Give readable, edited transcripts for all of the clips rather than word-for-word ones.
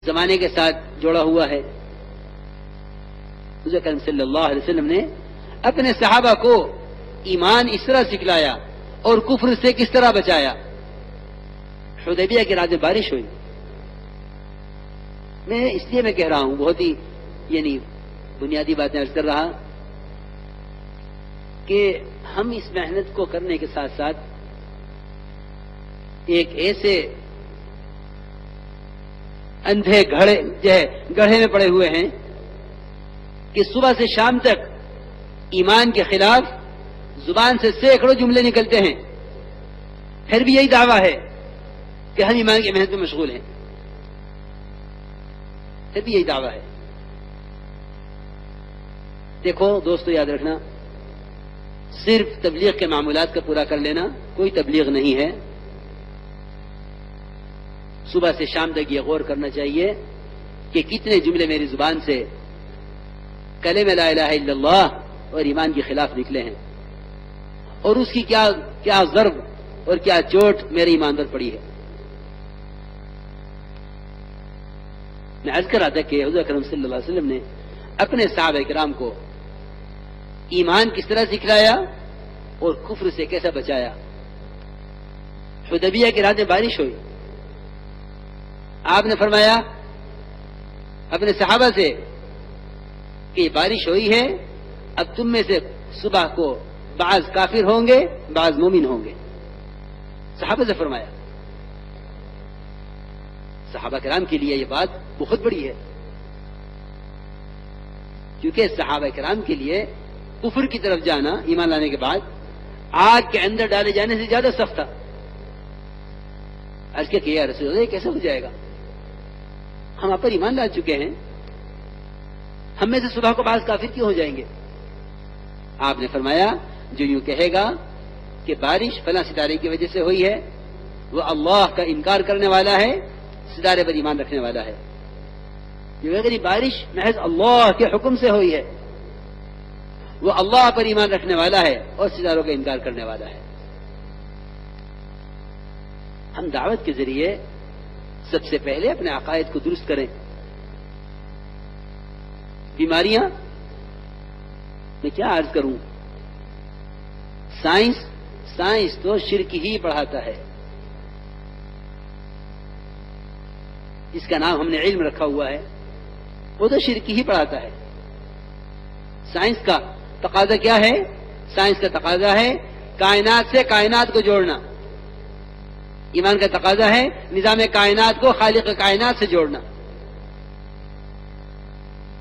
زمانے کے ساتھ جوڑا ہوا ہے۔ حضور کریم صلی اللہ علیہ وسلم نے اپنے صحابہ کو ایمان اس طرح سکھلایا اور کفر سے کس طرح بچایا۔ حدیبیہ کے رات میں بارش ہوئی، میں اس لیے میں کہہ رہا ہوں، بہت ہی بنیادی باتیں عرض کر رہا کہ ہم اس محنت کو کرنے کے ساتھ ساتھ ایک ایسے اندھے گڑھے میں پڑے ہوئے ہیں کہ صبح سے شام تک ایمان کے خلاف زبان سے سینکڑوں جملے نکلتے ہیں، پھر بھی یہی دعویٰ ہے کہ ہم ایمان کی محنت میں مشغول ہیں، پھر بھی یہی دعویٰ ہے۔ دیکھو دوستو، یاد رکھنا، صرف تبلیغ کے معمولات کا پورا کر لینا کوئی تبلیغ نہیں ہے۔ صبح سے شام تک یہ غور کرنا چاہیے کہ کتنے جملے میری زبان سے کلمہ لا الہ الا اللہ اور ایمان کے خلاف نکلے ہیں، اور اس کی کیا ضرب اور کیا چوٹ میرے ایمان پر پڑی ہے۔ میں عرض کر رہا تھا کہ حضور اکرم صلی اللہ علیہ وسلم نے اپنے صحابہ کرام کو ایمان کس طرح سکھلایا اور کفر سے کیسا بچایا۔ حدیبیہ کی رات میں بارش ہوئی، آپ نے فرمایا اپنے صحابہ سے کہ بارش ہوئی ہے، اب تم میں سے صبح کو بعض کافر ہوں گے، بعض مومن ہوں گے۔ صحابہ سے فرمایا۔ صحابہ کرام کے لیے یہ بات بہت بڑی ہے، کیونکہ صحابہ کرام کے لیے کفر کی طرف جانا ایمان لانے کے بعد آگ کے اندر ڈالے جانے سے زیادہ سخت تھا۔ عرض کیا کہ یا رسول اللہ، یہ کیسے ہو جائے گا؟ ہم آپ پر ایمان لا چکے ہیں، ہم میں سے صبح کو بعض کافر کیوں ہو جائیں گے؟ آپ نے فرمایا جو یوں کہے گا کہ بارش فلاں ستارے کی وجہ سے ہوئی ہے، وہ اللہ کا انکار کرنے والا ہے، ستارے پر ایمان رکھنے والا ہے۔ جو اگر یہ بارش محض اللہ کے حکم سے ہوئی ہے، وہ اللہ پر ایمان رکھنے والا ہے اور ستاروں کا انکار کرنے والا ہے۔ ہم دعوت کے ذریعے سب سے پہلے اپنے عقائد کو درست کریں۔ بیماریاں میں کیا عرض کروں، سائنس تو شرک ہی پڑھاتا ہے، جس کا نام ہم نے علم رکھا ہوا ہے وہ تو شرک ہی پڑھاتا ہے۔ سائنس کا تقاضا کیا ہے؟ سائنس کا تقاضا ہے کائنات سے کائنات کو جوڑنا۔ ایمان کا تقاضا ہے نظام کائنات کو خالق کائنات سے جوڑنا۔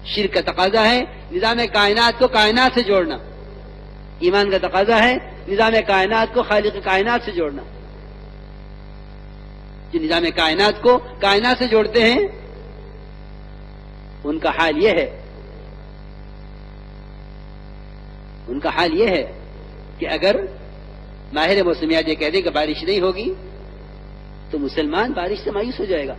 شرک کا تقاضا ہے نظام کائنات کو کائنات سے جوڑنا۔ ایمان کا تقاضا ہے نظام کائنات کو خالق کائنات سے جوڑنا۔ جو نظام کائنات کو کائنات سے جوڑتے ہیں ان کا حال یہ ہے کہ اگر ماہر موسمیات یہ کہہ دے کہ بارش نہیں ہوگی تو مسلمان بارش سے مایوس ہو جائے گا۔